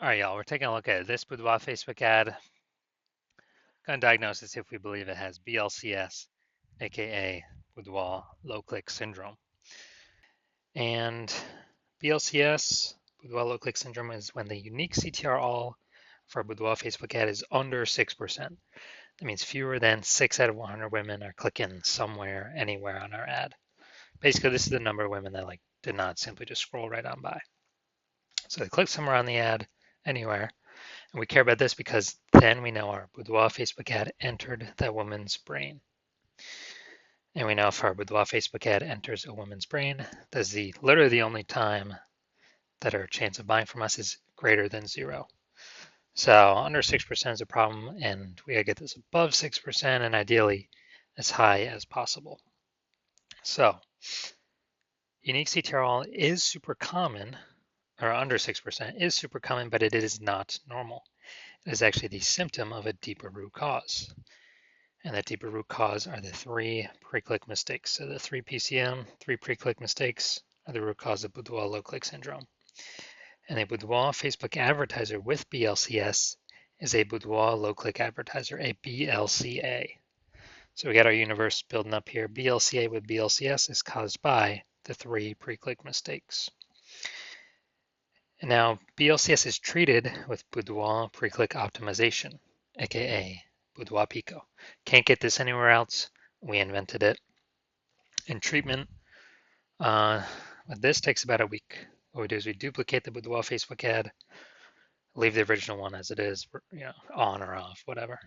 All right, y'all, we're taking a look at this Boudoir Facebook ad. Going to diagnose this if we believe it has BLCS, aka Boudoir low click syndrome. And BLCS, Boudoir low click syndrome, is when the unique CTR all for a Boudoir Facebook ad is under 6%. That means fewer than 6 out of 100 women are clicking somewhere, anywhere on our ad. Basically, this is the number of women that did not simply just scroll right on by. So they click somewhere on the ad, anywhere. And we care about this because then we know our Boudoir Facebook ad entered that woman's brain. And we know if our Boudoir Facebook ad enters a woman's brain, that's literally the only time that our chance of buying from us is greater than 0. So under 6% is a problem, and we gotta get this above 6% and ideally as high as possible. So unique CTRL is super common, or under 6% is super common, but it is not normal. It is actually the symptom of a deeper root cause. And that deeper root cause are the 3 pre-click mistakes. So the 3 PCM, 3 pre-click mistakes are the root cause of Boudoir low-click syndrome. And a Boudoir Facebook advertiser with BLCS is a Boudoir low-click advertiser, a BLCA. So we got our universe building up here. BLCA with BLCS is caused by the 3 pre-click mistakes. And now BLCS is treated with Boudoir pre-click optimization, aka Boudoir PCO. Can't get this anywhere else. We invented it. And treatment with this takes about a week. What we do is we duplicate the Boudoir Facebook ad, leave the original one as it is, on or off, whatever.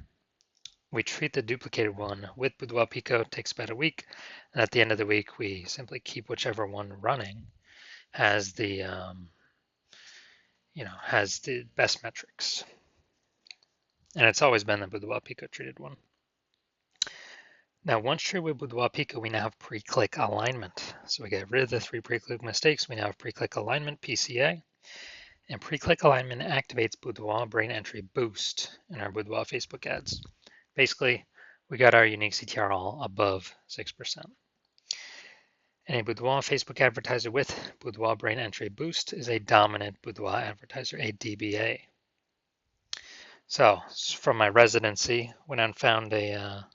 We treat the duplicated one with Boudoir PCO. It takes about a week. And at the end of the week, we simply keep whichever one running has the has the best metrics. And it's always been the Boudoir PCO treated one. Now, once treated with Boudoir PCO, we now have pre-click alignment. So we get rid of the 3 pre-click mistakes. We now have pre-click alignment, PCA. And pre-click alignment activates Boudoir brain entry boost in our Boudoir Facebook ads. Basically, we got our unique CTR all above 6%. And a Boudoir Facebook advertiser with Boudoir brain entry boost is a dominant Boudoir advertiser, a DBA. So from my residency, went out and found a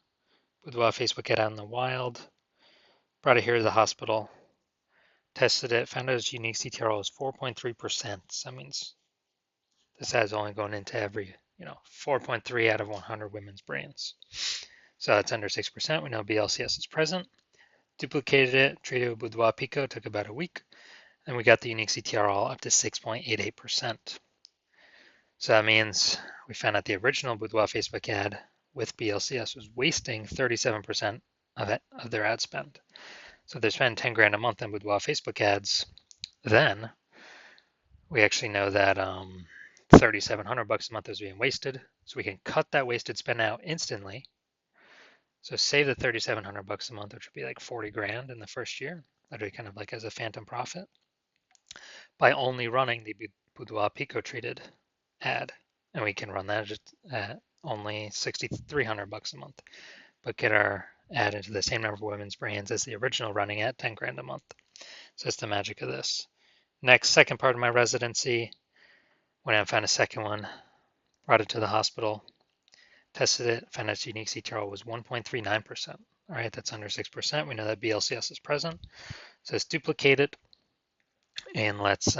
Boudoir Facebook ad out in the wild, brought it here to the hospital, tested it, found out its unique CTR was 4.3%. So that means this ad is only going into every, 4.3 out of 100 women's brains. So that's under 6%. We know BLCS is present. Duplicated it, treated it with Boudoir PCO, took about a week, and we got the unique CTR all up to 6.88%. So that means we found out the original Boudoir Facebook ad with BLCS was wasting 37% of their ad spend. So if they spend 10 grand a month on Boudoir Facebook ads, then we actually know that $3,700 a month is being wasted. So we can cut that wasted spend out instantly. So save the $3,700 a month, which would be like 40 grand in the first year, literally kind of like as a phantom profit, by only running the Boudoir PCO treated ad. And we can run that just at only $6,300 a month, but get our ad into the same number of women's brains as the original running at 10 grand a month. So that's the magic of this. Next, second part of my residency, went out and found a second one, brought it to the hospital, tested it, found its unique CTR was 1.39%. All right, that's under 6%. We know that BLCS is present. So let's duplicate it and let's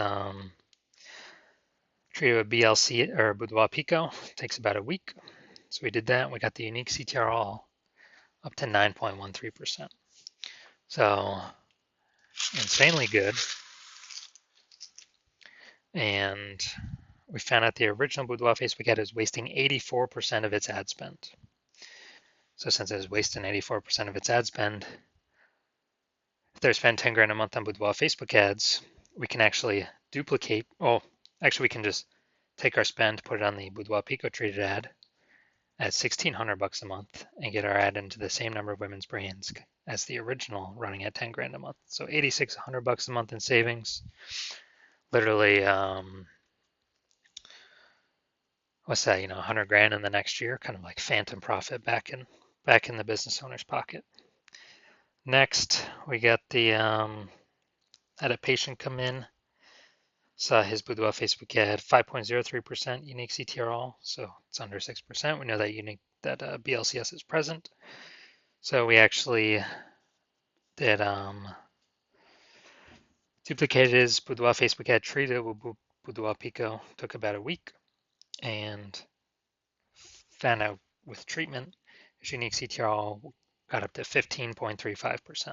treat it with BLC or Boudoir PCO. It takes about a week. So we did that. We got the unique CTR all up to 9.13%. So insanely good. And we found out the original Boudoir Facebook ad is wasting 84% of its ad spend. So since it was wasting 84% of its ad spend, if they're spending 10 grand a month on Boudoir Facebook ads, we can actually duplicate, we can just take our spend, put it on the Boudoir PCO treated ad at $1,600 a month and get our ad into the same number of women's brains as the original running at 10 grand a month. So $8,600 a month in savings. Literally, what's that, 100 grand in the next year, kind of like phantom profit back in the business owner's pocket. Next, we got the had a patient come in, So his Boudoir Facebook ad, 5.03% unique CTRL, so it's under 6%. We know that BLCS is present. So we actually did duplicated his Boudoir Facebook ad, treated it with Boudoir PCO, took about a week, and found out with treatment, his unique CTRL got up to 15.35%. So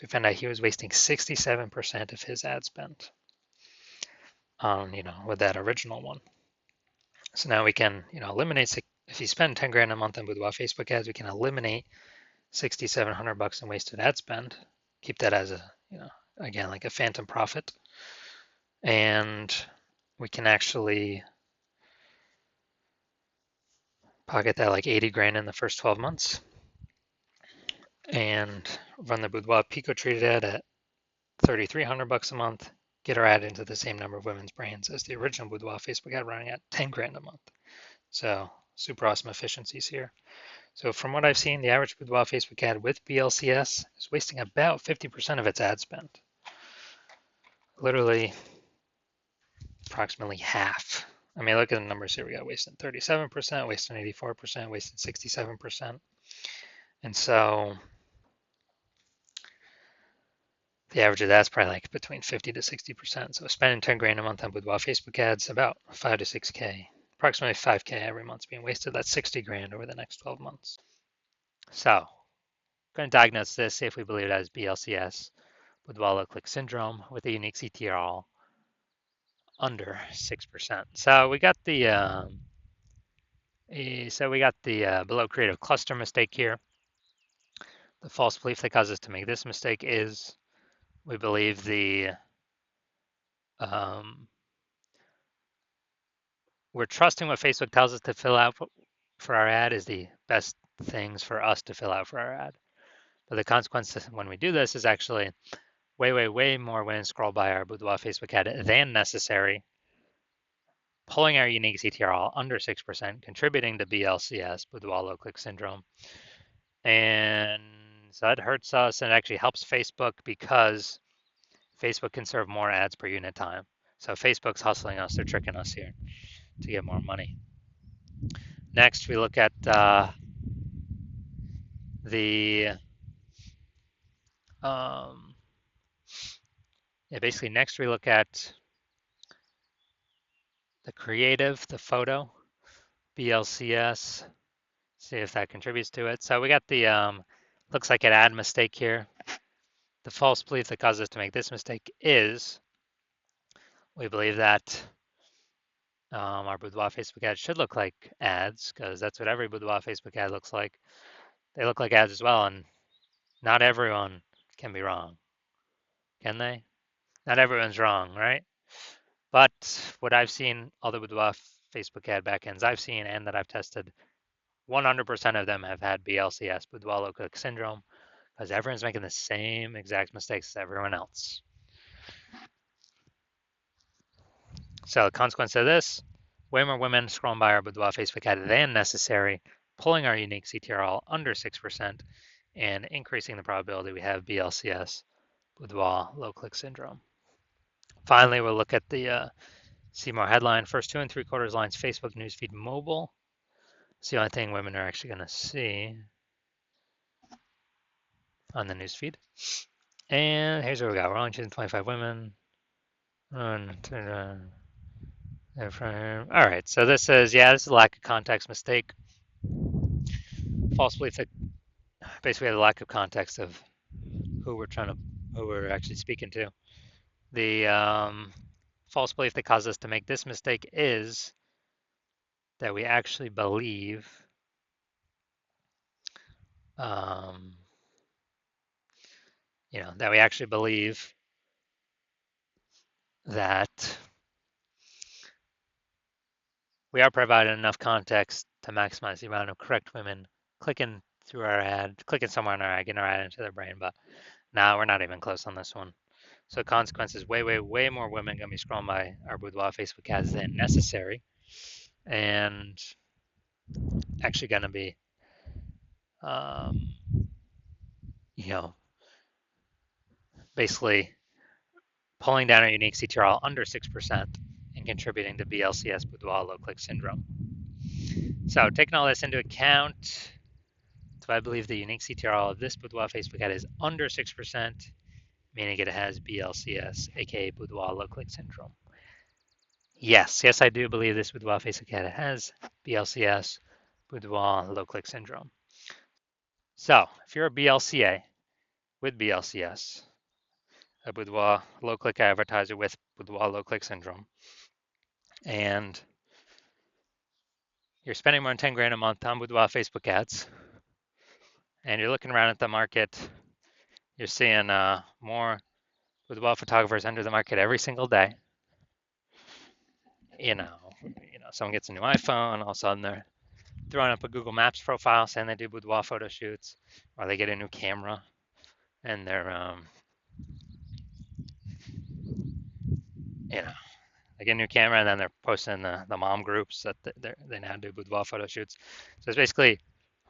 we found out he was wasting 67% of his ad spend on, with that original one. So now we can, eliminate, if you spend 10 grand a month on Boudoir Facebook ads, we can eliminate 6,700 bucks in wasted ad spend, keep that as a, again, like a phantom profit. And we can actually pocket that like 80 grand in the first 12 months and run the Boudoir Pico treated ad at 3,300 bucks a month, get our ad into the same number of women's brains as the original Boudoir Facebook ad running at 10 grand a month. So super awesome efficiencies here. So from what I've seen, the average Boudoir Facebook ad with BLCS is wasting about 50% of its ad spend. Literally approximately half. I mean, look at the numbers here. We got wasted 37%, wasted 84%, wasted 67%. And so the average of that's probably like between 50 to 60%. So spending 10 grand a month on Boudoir Facebook ads, about 5 to 6K, approximately 5K every month being wasted. That's 60 grand over the next 12 months. So I'm going to diagnose this, see if we believe it as BLCS, Boudoir low click syndrome with a unique CTRL under 6%. So we got the below creative cluster mistake here. The false belief that causes us to make this mistake is we believe we're trusting what Facebook tells us to fill out for our ad is the best things for us to fill out for our ad. But the consequence when we do this is actually way more women scroll by our Boudoir Facebook ad than necessary, pulling our unique CTRL under 6%, contributing to BLCS, Boudoir low click syndrome. And so that hurts us and actually helps Facebook because Facebook can serve more ads per unit time. So Facebook's hustling us, they're tricking us here to get more money. Next, we look at basically next we look at the creative, the photo, BLCS, see if that contributes to it. So we got the, looks like an ad mistake here. The false belief that causes us to make this mistake is we believe that our Boudoir Facebook ad should look like ads because that's what every Boudoir Facebook ad looks like. They look like ads as well, and not everyone can be wrong, can they? Not everyone's wrong, right? But what I've seen, all the Boudoir Facebook ad backends I've seen and that I've tested, 100% of them have had BLCS, Boudoir low click syndrome, because everyone's making the same exact mistakes as everyone else. So the consequence of this, way more women scrolling by our Boudoir Facebook ad than necessary, pulling our unique CTRL under 6%, and increasing the probability we have BLCS, Boudoir low click syndrome. Finally, we'll look at the see more headline, first 2 3/4 lines, Facebook newsfeed mobile. It's the only thing women are actually going to see on the newsfeed. And here's what we got. We're only choosing 25 women. All right, so this is, this is a lack of context mistake. False belief that basically the lack of context of who we're actually speaking to. The false belief that caused us to make this mistake is that we actually believe that we actually believe that we are providing enough context to maximize the amount of correct women clicking through our ad, clicking somewhere on our ad, getting our ad into their brain. But now we're not even close on this one. So consequences, way more women gonna be scrolling by our Boudoir Facebook ads than necessary, and actually gonna be, basically pulling down our unique CTRL under 6% and contributing to BLCS boudoir low click syndrome. So taking all this into account, so I believe the unique CTRL of this boudoir Facebook ad is under 6%, meaning it has BLCS, aka boudoir low click syndrome. Yes, I do believe this boudoir Facebook ad has BLCS, boudoir low click syndrome. So if you're a BLCA with BLCS, a boudoir low click advertiser with boudoir low click syndrome, and you're spending more than 10 grand a month on boudoir Facebook ads, and you're looking around at the market, you're seeing more boudoir photographers enter the market every single day. You know, someone gets a new iPhone, all of a sudden they're throwing up a Google Maps profile saying they do boudoir photo shoots, or they get a new camera and they're, they get a new camera and then they're posting the mom groups that they now do boudoir photo shoots. So it's basically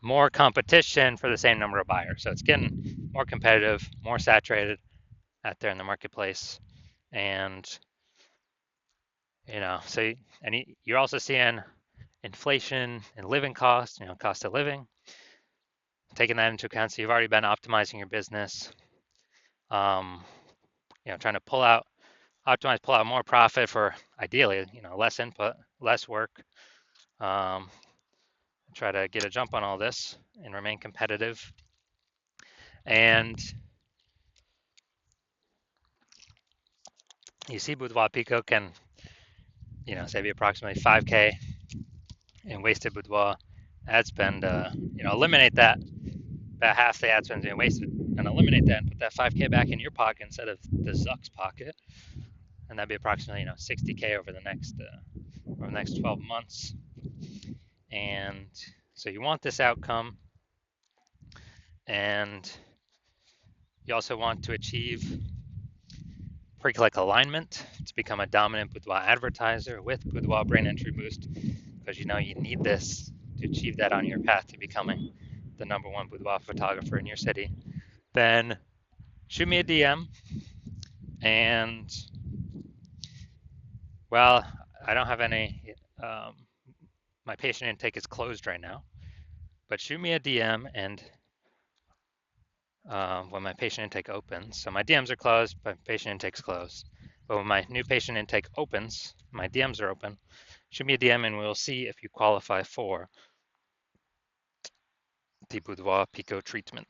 more competition for the same number of buyers. So it's getting more competitive, more saturated out there in the marketplace. And, so, and you're also seeing inflation and living costs, cost of living, taking that into account. So you've already been optimizing your business, trying to pull out more profit for ideally, less input, less work. Try to get a jump on all this and remain competitive. And you see Boudoir PCO can, save you approximately 5K in wasted boudoir ad spend. Eliminate that, about half the ad spend being wasted, and eliminate that and put that 5K back in your pocket instead of the Zuck's pocket. And that'd be approximately 60K over the next 12 months. And so you want this outcome, and you also want to achieve pre-click alignment to become a dominant boudoir advertiser with Boudoir Brain Entry Boost, because you need this to achieve that on your path to becoming the #1 boudoir photographer in your city. Then shoot me a DM, and well, I don't have any, my patient intake is closed right now, but shoot me a DM and when my patient intake opens. So my DMs are closed, but patient intake's closed. But when my new patient intake opens, my DMs are open. Shoot me a DM and we'll see if you qualify for the Boudoir PCO treatment.